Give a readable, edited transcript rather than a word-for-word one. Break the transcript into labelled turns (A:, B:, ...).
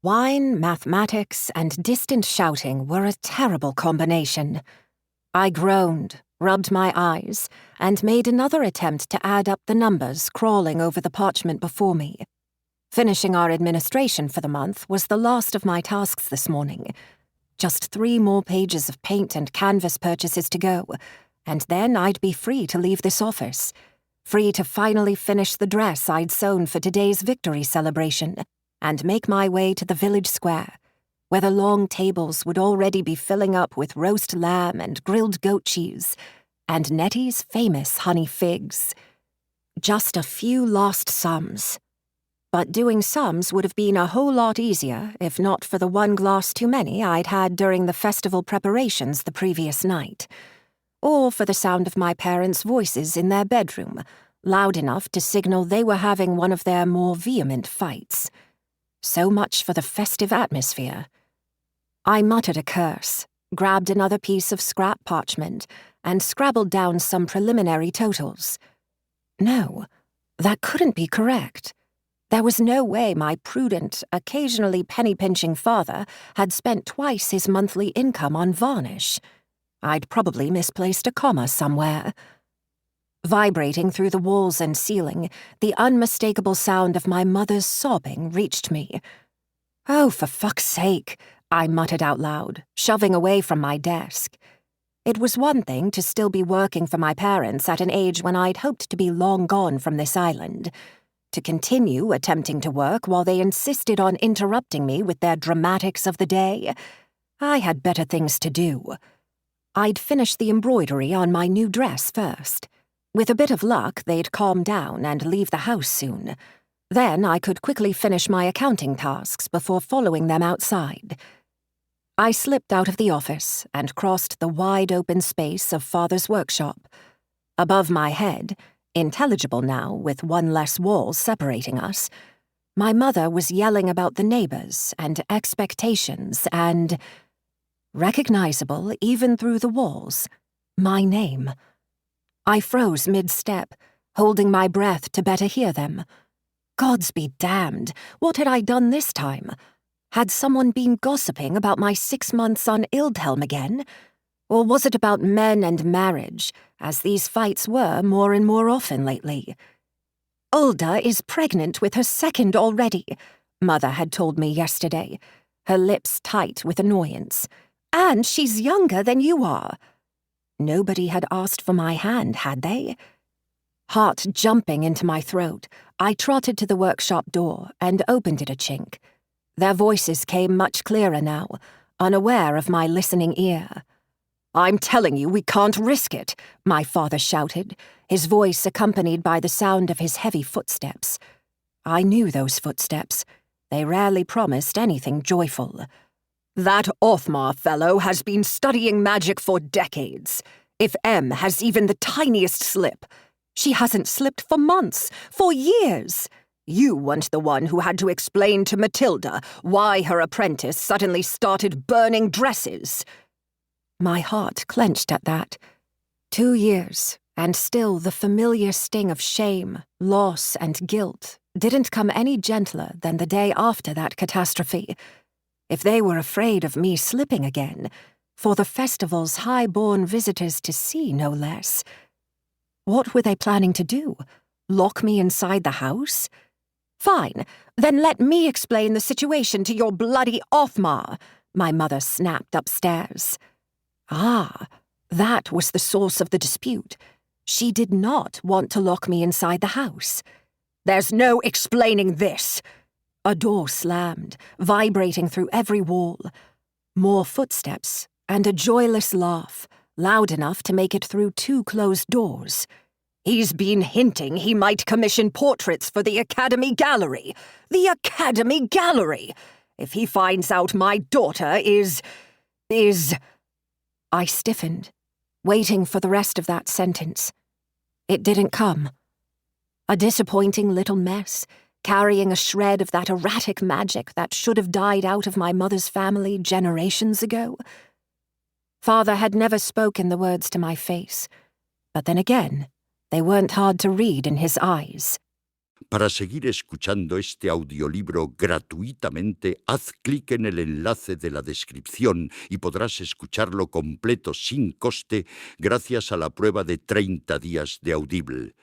A: Wine, mathematics, and distant shouting were a terrible combination. I groaned, rubbed my eyes, and made another attempt to add up the numbers crawling over the parchment before me. Finishing our administration for the month was the last of my tasks this morning. Just 3 more pages of paint and canvas purchases to go, and then I'd be free to leave this office. Free to finally finish the dress I'd sewn for today's victory celebration, and make my way to the village square, where the long tables would already be filling up with roast lamb and grilled goat cheese, and Nettie's famous honey figs. Just a few lost sums. But doing sums would have been a whole lot easier if not for the 1 glass too many I'd had during the festival preparations the previous night, or for the sound of my parents' voices in their bedroom, loud enough to signal they were having one of their more vehement fights. So much for the festive atmosphere. I muttered a curse, grabbed another piece of scrap parchment, and scrabbled down some preliminary totals. No, that couldn't be correct. There was no way my prudent, occasionally penny-pinching father had spent twice his monthly income on varnish. I'd probably misplaced a comma somewhere. Vibrating through the walls and ceiling, the unmistakable sound of my mother's sobbing reached me. "Oh, for fuck's sake," I muttered out loud, shoving away from my desk. It was one thing to still be working for my parents at an age when I'd hoped to be long gone from this island. To continue attempting to work while they insisted on interrupting me with their dramatics of the day, I had better things to do. I'd finish the embroidery on my new dress first. With a bit of luck, they'd calm down and leave the house soon. Then I could quickly finish my accounting tasks before following them outside. I slipped out of the office and crossed the wide-open space of Father's workshop. Above my head, intelligible now with 1 less wall separating us, my mother was yelling about the neighbors and expectations and, recognizable even through the walls, my name. I froze mid-step, holding my breath to better hear them. Gods be damned, what had I done this time? Had someone been gossiping about my 6 months on Ildhelm again? Or was it about men and marriage, as these fights were more and more often lately? "Ulda is pregnant with her 2nd already," Mother had told me yesterday, her lips tight with annoyance. "And she's younger than you are." Nobody had asked for my hand, had they? Heart jumping into my throat, I trotted to the workshop door and opened it a chink. Their voices came much clearer now, unaware of my listening ear. "I'm telling you we can't risk it," my father shouted, his voice accompanied by the sound of his heavy footsteps. I knew those footsteps. They rarely promised anything joyful. "That Othmar fellow has been studying magic for decades. If Em has even the tiniest slip, she hasn't slipped for months, for years. You weren't the one who had to explain to Matilda why her apprentice suddenly started burning dresses." My heart clenched at that. 2 years, and still the familiar sting of shame, loss, and guilt didn't come any gentler than the day after that catastrophe. If they were afraid of me slipping again, for the festival's high-born visitors to see, no less, what were they planning to do? Lock me inside the house? "Fine, then let me explain the situation to your bloody Othmar," my mother snapped upstairs. Ah, that was the source of the dispute. She did not want to lock me inside the house. "There's no explaining this." A door slammed, vibrating through every wall. More footsteps, and a joyless laugh, loud enough to make it through 2 closed doors. "He's been hinting he might commission portraits for the Academy Gallery. The Academy Gallery! If he finds out my daughter is... I stiffened, waiting for the rest of that sentence. It didn't come. A disappointing little mess, carrying a shred of that erratic magic that should have died out of my mother's family generations ago. Father had never spoken the words to my face, but then again, they weren't hard to read in his eyes.
B: Para seguir escuchando este audiolibro gratuitamente, haz clic en el enlace de la descripción y podrás escucharlo completo sin coste gracias a la prueba de 30 días de Audible.